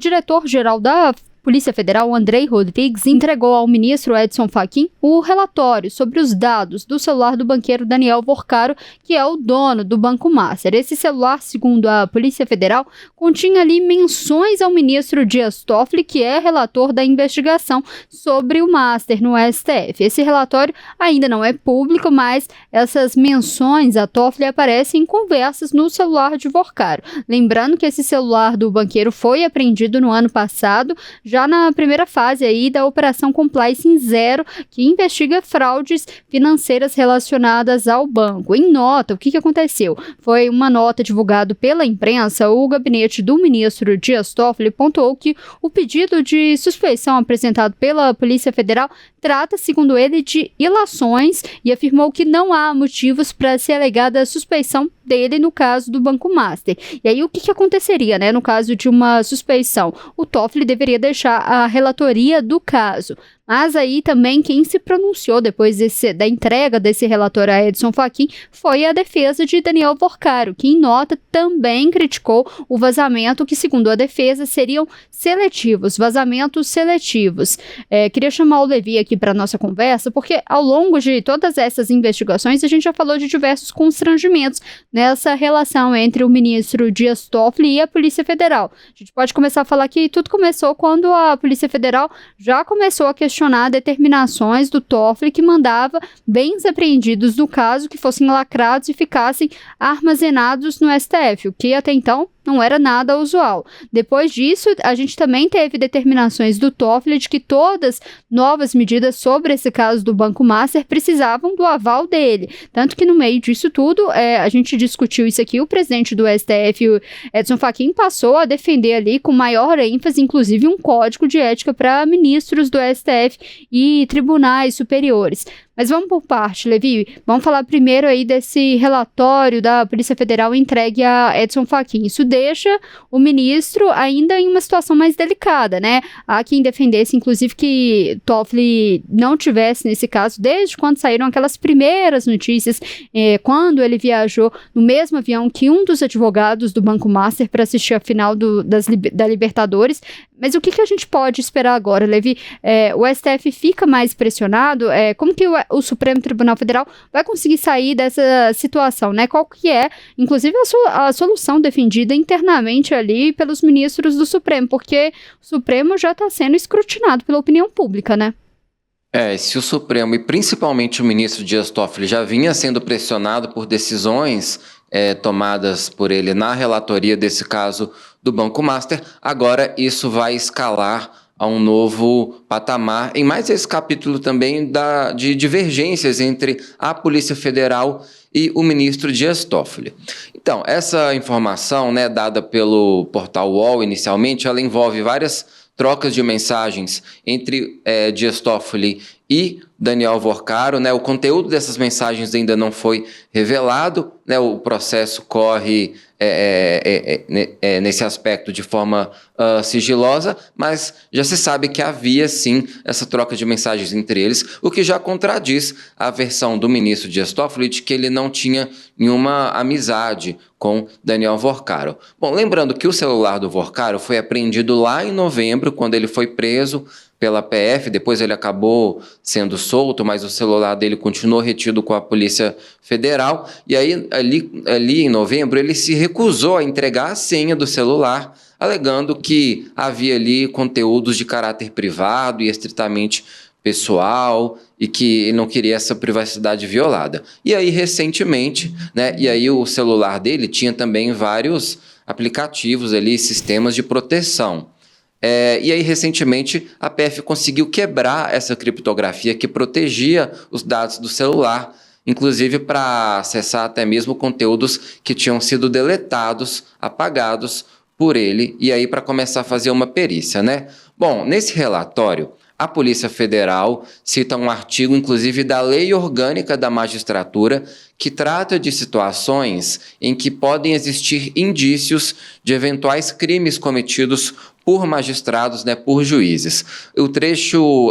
diretor-geral da Polícia Federal, Andrei Rodrigues, entregou ao ministro Edson Fachin o relatório sobre os dados do celular do banqueiro Daniel Vorcaro, que é o dono do Banco Master. Esse celular, segundo a Polícia Federal, continha ali menções ao ministro Dias Toffoli, que é relator da investigação sobre o Master no STF. Esse relatório ainda não é público, mas essas menções a Toffoli aparecem em conversas no celular de Vorcaro. Lembrando que esse celular do banqueiro foi apreendido no ano passado, já na primeira fase aí da Operação Compliance Zero, que investiga fraudes financeiras relacionadas ao banco. Em nota, o que aconteceu? Foi uma nota divulgada pela imprensa. O gabinete do ministro Dias Toffoli pontuou que o pedido de suspeição apresentado pela Polícia Federal trata, segundo ele, de ilações e afirmou que não há motivos para se alegar da suspeição dele no caso do Banco Master. E aí o que aconteceria, né, no caso de uma suspeição? O Toffoli deveria deixar a relatoria do caso. Mas aí também quem se pronunciou depois da entrega desse relatório a Edson Fachin foi a defesa de Daniel Vorcaro, que em nota também criticou o vazamento que, segundo a defesa, seriam seletivos, vazamentos seletivos. Queria chamar o Levi aqui para nossa conversa, porque ao longo de todas essas investigações a gente já falou de diversos constrangimentos nessa relação entre o ministro Dias Toffoli e a Polícia Federal. A gente pode começar a falar que tudo começou quando a Polícia Federal já começou a questionar determinações do Toffoli que mandava bens apreendidos no caso que fossem lacrados e ficassem armazenados no STF, o que até então não era nada usual. Depois disso, a gente também teve determinações do Toffoli de que todas novas medidas sobre esse caso do Banco Master precisavam do aval dele. Tanto que no meio disso tudo, a gente discutiu isso aqui, o presidente do STF, o Edson Fachin, passou a defender ali com maior ênfase, inclusive um código de ética para ministros do STF e tribunais superiores. Mas vamos por parte, Levi. Vamos falar primeiro aí desse relatório da Polícia Federal entregue a Edson Fachin. Isso deixa o ministro ainda em uma situação mais delicada, né? Há quem defendesse, inclusive, que Toffoli não tivesse nesse caso, desde quando saíram aquelas primeiras notícias, quando ele viajou no mesmo avião que um dos advogados do Banco Master para assistir a final da Libertadores. Mas o que a gente pode esperar agora, Levi? O STF fica mais pressionado? Como que o Supremo Tribunal Federal vai conseguir sair dessa situação, né? Qual que é, inclusive, a solução defendida internamente ali pelos ministros do Supremo? Porque o Supremo já está sendo escrutinado pela opinião pública, né? Se o Supremo, e principalmente o ministro Dias Toffoli, já vinha sendo pressionado por decisões tomadas por ele na relatoria desse caso do Banco Master, agora isso vai escalar a um novo patamar, em mais esse capítulo também de divergências entre a Polícia Federal e o ministro Dias Toffoli. Então, essa informação, né, dada pelo portal UOL inicialmente, ela envolve várias trocas de mensagens entre Dias Toffoli e Daniel Vorcaro, né? O conteúdo dessas mensagens ainda não foi revelado, né? O processo corre nesse aspecto de forma sigilosa, mas já se sabe que havia sim essa troca de mensagens entre eles, o que já contradiz a versão do ministro Dias Toffoli de que ele não tinha nenhuma amizade com Daniel Vorcaro. Bom, lembrando que o celular do Vorcaro foi apreendido lá em novembro, quando ele foi preso pela PF, depois ele acabou sendo solto, mas o celular dele continuou retido com a Polícia Federal, e aí ali em novembro ele se recusou a entregar a senha do celular, alegando que havia ali conteúdos de caráter privado e estritamente pessoal e que ele não queria essa privacidade violada. E aí recentemente, né, e aí o celular dele tinha também vários aplicativos ali, sistemas de proteção. E aí, recentemente, a PF conseguiu quebrar essa criptografia que protegia os dados do celular, inclusive para acessar até mesmo conteúdos que tinham sido deletados, apagados por ele, e aí para começar a fazer uma perícia, né? Bom, nesse relatório, a Polícia Federal cita um artigo, inclusive, da Lei Orgânica da Magistratura, que trata de situações em que podem existir indícios de eventuais crimes cometidos por magistrados, né, por juízes. O trecho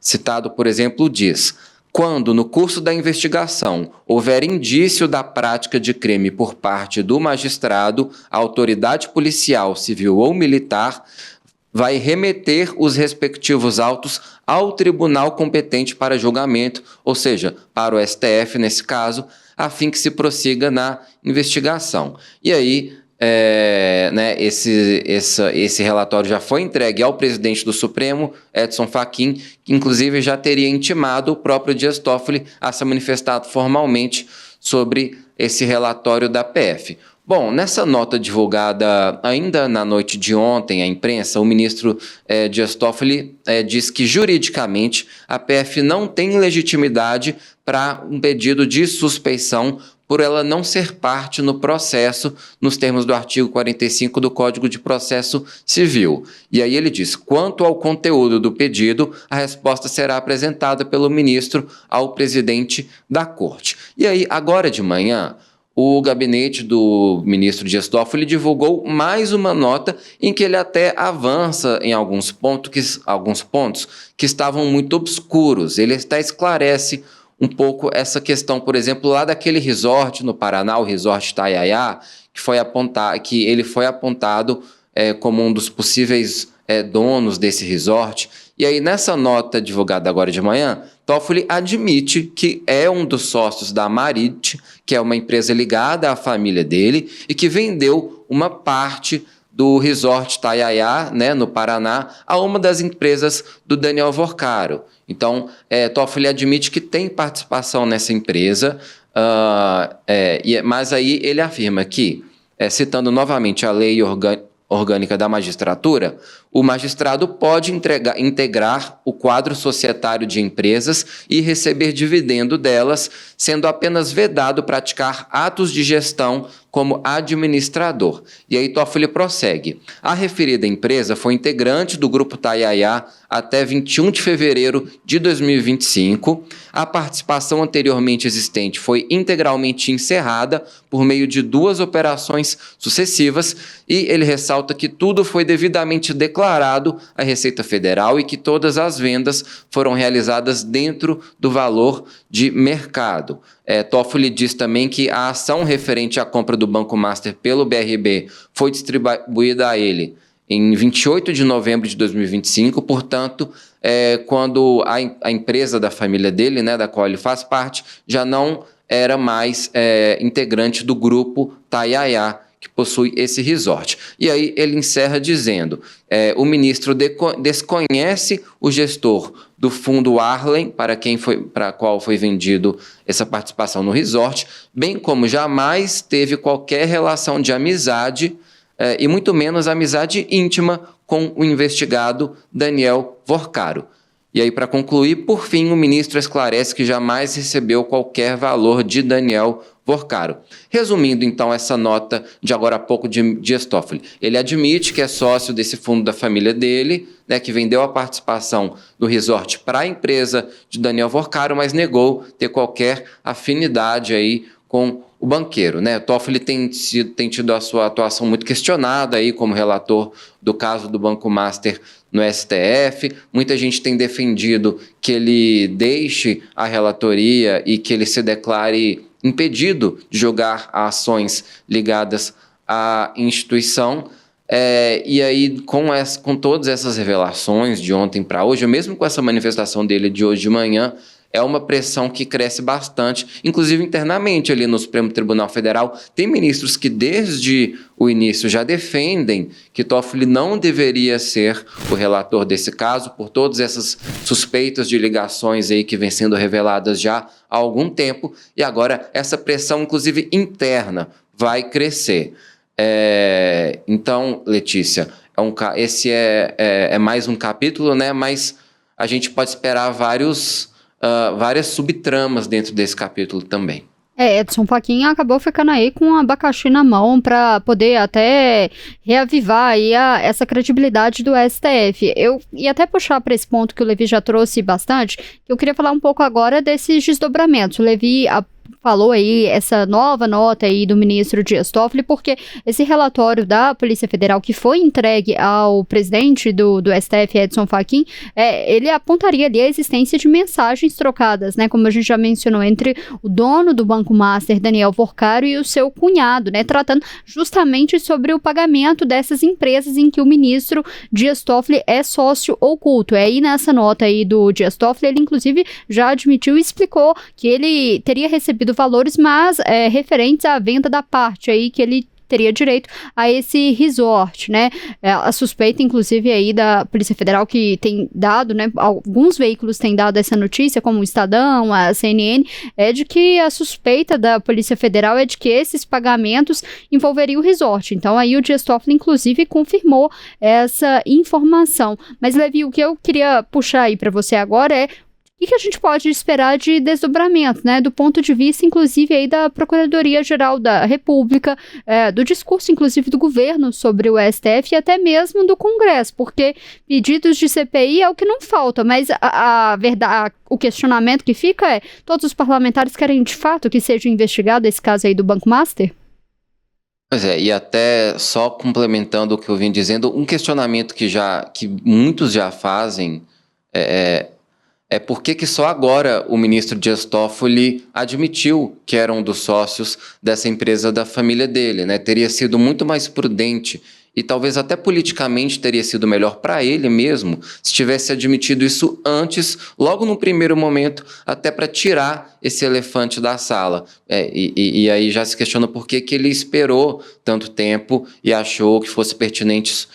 citado, por exemplo, diz: quando, no curso da investigação, houver indício da prática de crime por parte do magistrado, autoridade policial, civil ou militar, vai remeter os respectivos autos ao tribunal competente para julgamento, ou seja, para o STF, nesse caso, a fim que se prossiga na investigação. E aí, esse relatório já foi entregue ao presidente do Supremo, Edson Fachin, que inclusive já teria intimado o próprio Dias Toffoli a se manifestar formalmente sobre esse relatório da PF. Bom, nessa nota divulgada ainda na noite de ontem à imprensa, o ministro Dias Toffoli diz que juridicamente a PF não tem legitimidade para um pedido de suspeição por ela não ser parte no processo, nos termos do artigo 45 do Código de Processo Civil. E aí ele diz, quanto ao conteúdo do pedido, a resposta será apresentada pelo ministro ao presidente da Corte. E aí, agora de manhã, o gabinete do ministro Dias Toffoli divulgou mais uma nota em que ele até avança em alguns pontos que estavam muito obscuros. Ele até esclarece um pouco essa questão, por exemplo, lá daquele resort no Paraná, o Resort Itaiaia, que ele foi apontado como um dos possíveis donos desse resort. E aí, nessa nota divulgada agora de manhã, Toffoli admite que é um dos sócios da Marit, que é uma empresa ligada à família dele, e que vendeu uma parte do Resort Itaiaia, no Paraná, a uma das empresas do Daniel Vorcaro. Então, Toffoli admite que tem participação nessa empresa, mas aí ele afirma que, citando novamente a lei orgânica da magistratura, o magistrado pode integrar o quadro societário de empresas e receber dividendo delas, sendo apenas vedado praticar atos de gestão como administrador. E aí Toffoli prossegue. A referida empresa foi integrante do Grupo Itaiaia até 21 de fevereiro de 2025. A participação anteriormente existente foi integralmente encerrada por meio de 2 operações sucessivas e ele ressalta que tudo foi devidamente declarado à Receita Federal e que todas as vendas foram realizadas dentro do valor de mercado. Toffoli diz também que a ação referente à compra do Banco Master pelo BRB foi distribuída a ele em 28 de novembro de 2025, portanto, quando a empresa da família dele, da qual ele faz parte, já não era mais integrante do grupo Itaiaia, que possui esse resort. E aí ele encerra dizendo, o ministro desconhece o gestor do fundo Arlen, para qual foi vendido essa participação no resort, bem como jamais teve qualquer relação de amizade, e muito menos amizade íntima com o investigado Daniel Vorcaro. E aí, para concluir, por fim, o ministro esclarece que jamais recebeu qualquer valor de Daniel Vorcaro. Resumindo, então, essa nota de agora há pouco de Dias Toffoli. Ele admite que é sócio desse fundo da família dele, que vendeu a participação do resort para a empresa de Daniel Vorcaro, mas negou ter qualquer afinidade aí com o banqueiro. Toffoli tem tido a sua atuação muito questionada aí como relator do caso do Banco Master no STF. Muita gente tem defendido que ele deixe a relatoria e que ele se declare impedido de julgar ações ligadas à instituição. E aí, com todas essas revelações de ontem para hoje, mesmo com essa manifestação dele de hoje de manhã, é uma pressão que cresce bastante, inclusive internamente ali no Supremo Tribunal Federal. Tem ministros que desde o início já defendem que Toffoli não deveria ser o relator desse caso, por todas essas suspeitas de ligações aí que vêm sendo reveladas já há algum tempo, e agora essa pressão, inclusive interna, vai crescer. Então, Letícia, esse é mais um capítulo, mas a gente pode esperar várias subtramas dentro desse capítulo também. Edson Fachin acabou ficando aí com um abacaxi na mão para poder até reavivar aí essa credibilidade do STF. Eu ia até puxar para esse ponto que o Levi já trouxe bastante, eu queria falar um pouco agora desses desdobramentos. O Levi falou aí essa nova nota aí do ministro Dias Toffoli, porque esse relatório da Polícia Federal que foi entregue ao presidente do STF, Edson Fachin, ele apontaria ali a existência de mensagens trocadas, né, como a gente já mencionou, entre o dono do Banco Master, Daniel Vorcaro, e o seu cunhado, né, tratando justamente sobre o pagamento dessas empresas em que o ministro Dias Toffoli é sócio oculto. Aí nessa nota aí do Dias Toffoli, ele inclusive já admitiu e explicou que ele teria recebido valores, mas referentes à venda da parte aí que ele teria direito a esse resort, né? A suspeita, inclusive, aí da Polícia Federal, que tem dado, né? Alguns veículos têm dado essa notícia, como o Estadão, a CNN, é de que a suspeita da Polícia Federal é de que esses pagamentos envolveriam o resort. Então, aí o Dias Toffoli, inclusive, confirmou essa informação. Mas, Levi, o que eu queria puxar aí para você agora é o que a gente pode esperar de desdobramento, né, do ponto de vista, inclusive, aí da Procuradoria-Geral da República, do discurso, inclusive, do governo sobre o STF e até mesmo do Congresso, porque pedidos de CPI é o que não falta, mas a verdade, o questionamento que fica é, todos os parlamentares querem, de fato, que seja investigado esse caso aí do Banco Master? Pois é, e até só complementando o que eu vim dizendo, um questionamento que muitos já fazem por que só agora o ministro Dias Toffoli admitiu que era um dos sócios dessa empresa da família dele, né? Teria sido muito mais prudente e talvez até politicamente teria sido melhor para ele mesmo se tivesse admitido isso antes, logo no primeiro momento, até para tirar esse elefante da sala. E aí já se questiona por que ele esperou tanto tempo e achou que fosse pertinente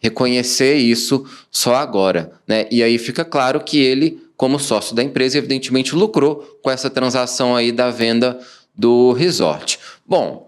reconhecer isso só agora, né? E aí fica claro que ele, como sócio da empresa, evidentemente lucrou com essa transação aí da venda do resort. Bom,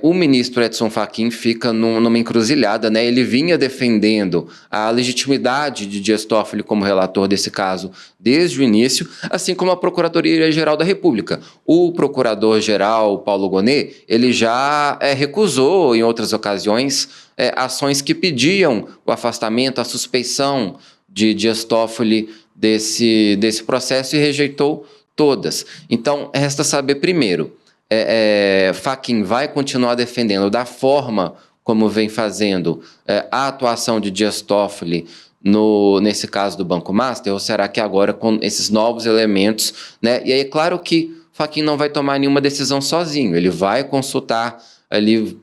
o ministro Edson Fachin fica numa encruzilhada, né? Ele vinha defendendo a legitimidade de Dias Toffoli como relator desse caso desde o início, assim como a Procuradoria-Geral da República. O procurador-geral Paulo Gonet, ele já recusou em outras ocasiões ações que pediam o afastamento, a suspeição de Dias Toffoli desse processo e rejeitou todas. Então, resta saber primeiro, Fachin vai continuar defendendo da forma como vem fazendo a atuação de Dias Toffoli nesse caso do Banco Master, ou será que agora com esses novos elementos, né? E aí é claro que Fachin não vai tomar nenhuma decisão sozinho, ele vai consultar ali,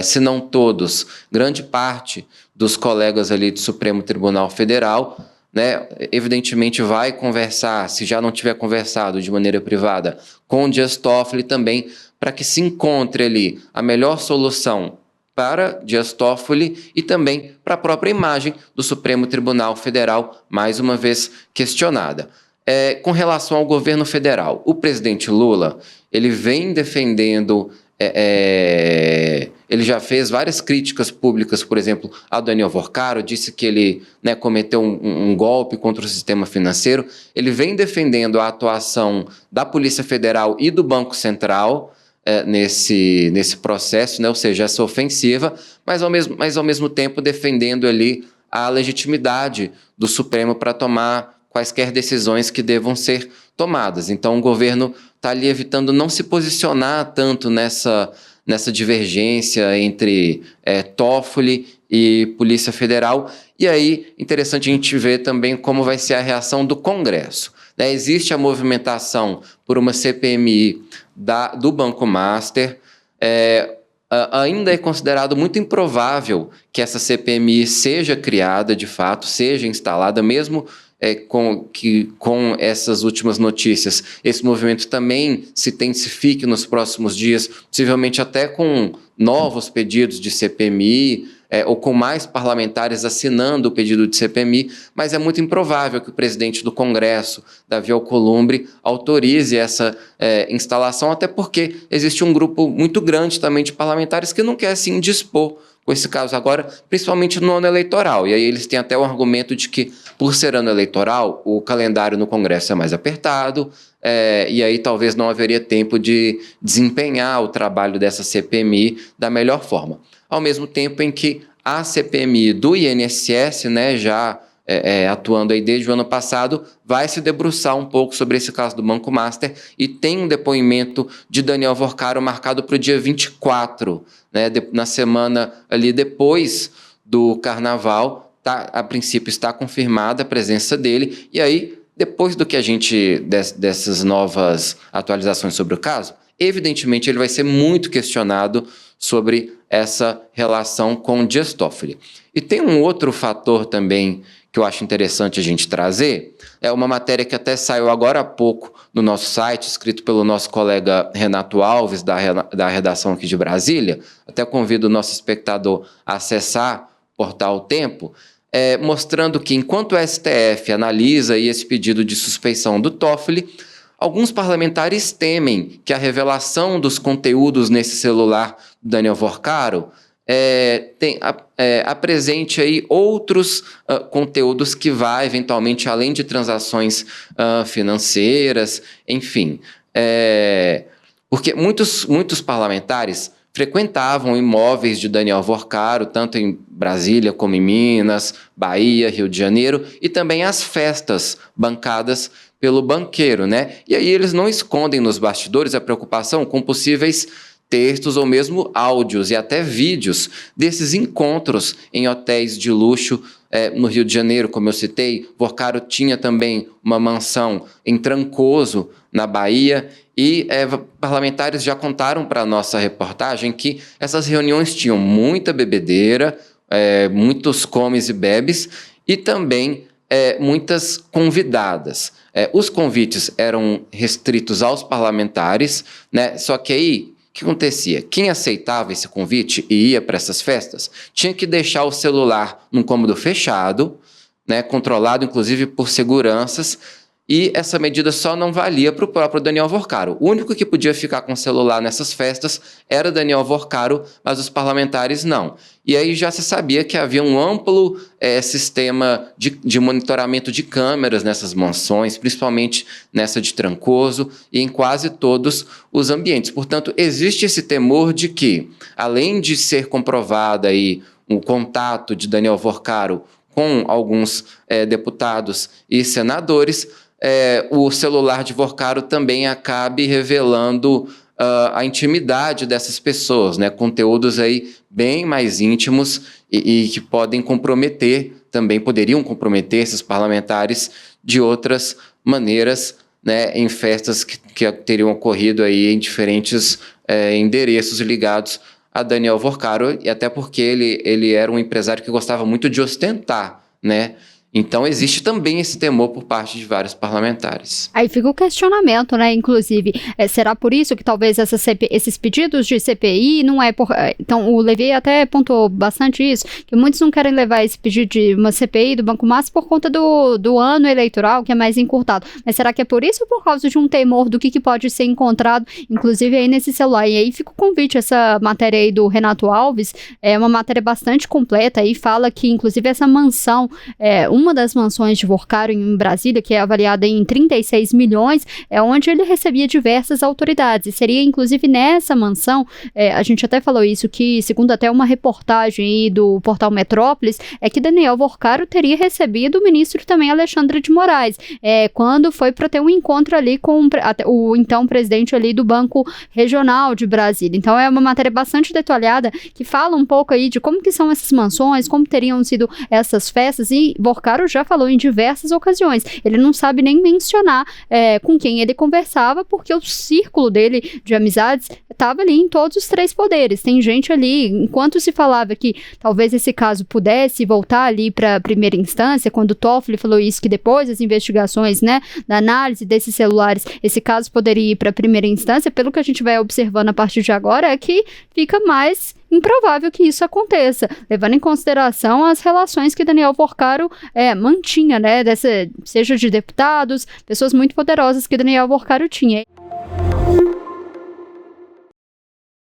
se não todos, grande parte dos colegas ali do Supremo Tribunal Federal, né? Evidentemente vai conversar, se já não tiver conversado de maneira privada, com Dias Toffoli também, para que se encontre ali a melhor solução para Dias Toffoli e também para a própria imagem do Supremo Tribunal Federal, mais uma vez questionada. Com relação ao governo federal, o presidente Lula, ele vem defendendo... ele já fez várias críticas públicas, por exemplo, ao Daniel Vorcaro, disse que ele, né, cometeu um golpe contra o sistema financeiro. Ele vem defendendo a atuação da Polícia Federal e do Banco Central nesse processo, né, ou seja, essa ofensiva, mas ao mesmo tempo defendendo ali a legitimidade do Supremo para tomar quaisquer decisões que devam ser tomadas. Então o governo está ali evitando não se posicionar tanto nessa divergência entre Toffoli e Polícia Federal. E aí, interessante a gente ver também como vai ser a reação do Congresso, né? Existe a movimentação por uma CPMI do Banco Master. Ainda é considerado muito improvável que essa CPMI seja criada de fato, seja instalada, mesmo com essas últimas notícias, esse movimento também se intensifique nos próximos dias, possivelmente até com novos pedidos de CPMI, ou com mais parlamentares assinando o pedido de CPMI, mas é muito improvável que o presidente do Congresso, Davi Alcolumbre, autorize essa instalação, até porque existe um grupo muito grande também de parlamentares que não quer se indispor com esse caso agora, principalmente no ano eleitoral. E aí eles têm até o argumento de que, por ser ano eleitoral, o calendário no Congresso é mais apertado, e aí talvez não haveria tempo de desempenhar o trabalho dessa CPMI da melhor forma. Ao mesmo tempo em que a CPMI do INSS, né, já atuando aí desde o ano passado, vai se debruçar um pouco sobre esse caso do Banco Master e tem um depoimento de Daniel Worcaro marcado para o dia 24, né, na semana ali depois do Carnaval. A princípio está confirmada a presença dele, e aí, depois do que dessas novas atualizações sobre o caso, evidentemente ele vai ser muito questionado sobre essa relação com Dias Toffoli. E tem um outro fator também que eu acho interessante a gente trazer, é uma matéria que até saiu agora há pouco no nosso site, escrito pelo nosso colega Renato Alves, da redação aqui de Brasília. Até convido o nosso espectador a acessar o portal Tempo, mostrando que enquanto o STF analisa aí esse pedido de suspeição do Toffoli, alguns parlamentares temem que a revelação dos conteúdos nesse celular do Daniel Worcaro apresente aí outros conteúdos que vai eventualmente além de transações financeiras, enfim. Porque muitos parlamentares frequentavam imóveis de Daniel Worcaro, tanto em Brasília como em Minas, Bahia, Rio de Janeiro, e também as festas bancadas pelo banqueiro, né? E aí eles não escondem nos bastidores a preocupação com possíveis textos ou mesmo áudios e até vídeos desses encontros em hotéis de luxo no Rio de Janeiro, como eu citei. Worcaro tinha também uma mansão em Trancoso, na Bahia, e parlamentares já contaram para a nossa reportagem que essas reuniões tinham muita bebedeira, muitos comes e bebes, e também muitas convidadas. Os convites eram restritos aos parlamentares, né? Só que aí, o que acontecia? Quem aceitava esse convite e ia para essas festas tinha que deixar o celular num cômodo fechado, né, controlado inclusive por seguranças, e essa medida só não valia para o próprio Daniel Worcaro. O único que podia ficar com o celular nessas festas era Daniel Worcaro, mas os parlamentares não. E aí já se sabia que havia um amplo sistema de monitoramento de câmeras nessas mansões, principalmente nessa de Trancoso e em quase todos os ambientes. Portanto, existe esse temor de que, além de ser comprovado aí o contato de Daniel Worcaro com alguns deputados e senadores, o celular de Worcaro também acabe revelando a intimidade dessas pessoas, né? Conteúdos aí bem mais íntimos e que poderiam comprometer esses parlamentares de outras maneiras, né? Em festas que teriam ocorrido aí em diferentes endereços ligados a Daniel Worcaro, e até porque ele era um empresário que gostava muito de ostentar, né? Então, existe também esse temor por parte de vários parlamentares. Aí fica o questionamento, né? Inclusive, será por isso que talvez esses pedidos de CPI não é por... Então, o Levi até pontuou bastante isso, que muitos não querem levar esse pedido de uma CPI do Banco Master por conta do ano eleitoral, que é mais encurtado. Mas será que é por isso ou por causa de um temor do que pode ser encontrado, inclusive aí nesse celular? E aí fica o convite, essa matéria aí do Renato Alves, é uma matéria bastante completa, e fala que, inclusive, essa mansão, uma das mansões de Worcaro em Brasília, que é avaliada em 36 milhões, é onde ele recebia diversas autoridades, e seria inclusive nessa mansão, a gente até falou isso, que segundo até uma reportagem aí do portal Metrópolis, é que Daniel Worcaro teria recebido o ministro também Alexandre de Moraes, quando foi para ter um encontro ali com o então presidente ali do Banco Regional de Brasília. Então é uma matéria bastante detalhada, que fala um pouco aí de como que são essas mansões, como teriam sido essas festas, e Worcaro já falou em diversas ocasiões, ele não sabe nem mencionar com quem ele conversava, porque o círculo dele de amizades estava ali em todos os três poderes. Tem gente ali, enquanto se falava que talvez esse caso pudesse voltar ali para a primeira instância, quando o Toffoli falou isso, que depois das investigações, né, da análise desses celulares, esse caso poderia ir para a primeira instância, pelo que a gente vai observando a partir de agora, é que fica mais improvável que isso aconteça, levando em consideração as relações que Daniel Worcaro mantinha, né, seja de deputados, pessoas muito poderosas que Daniel Worcaro tinha.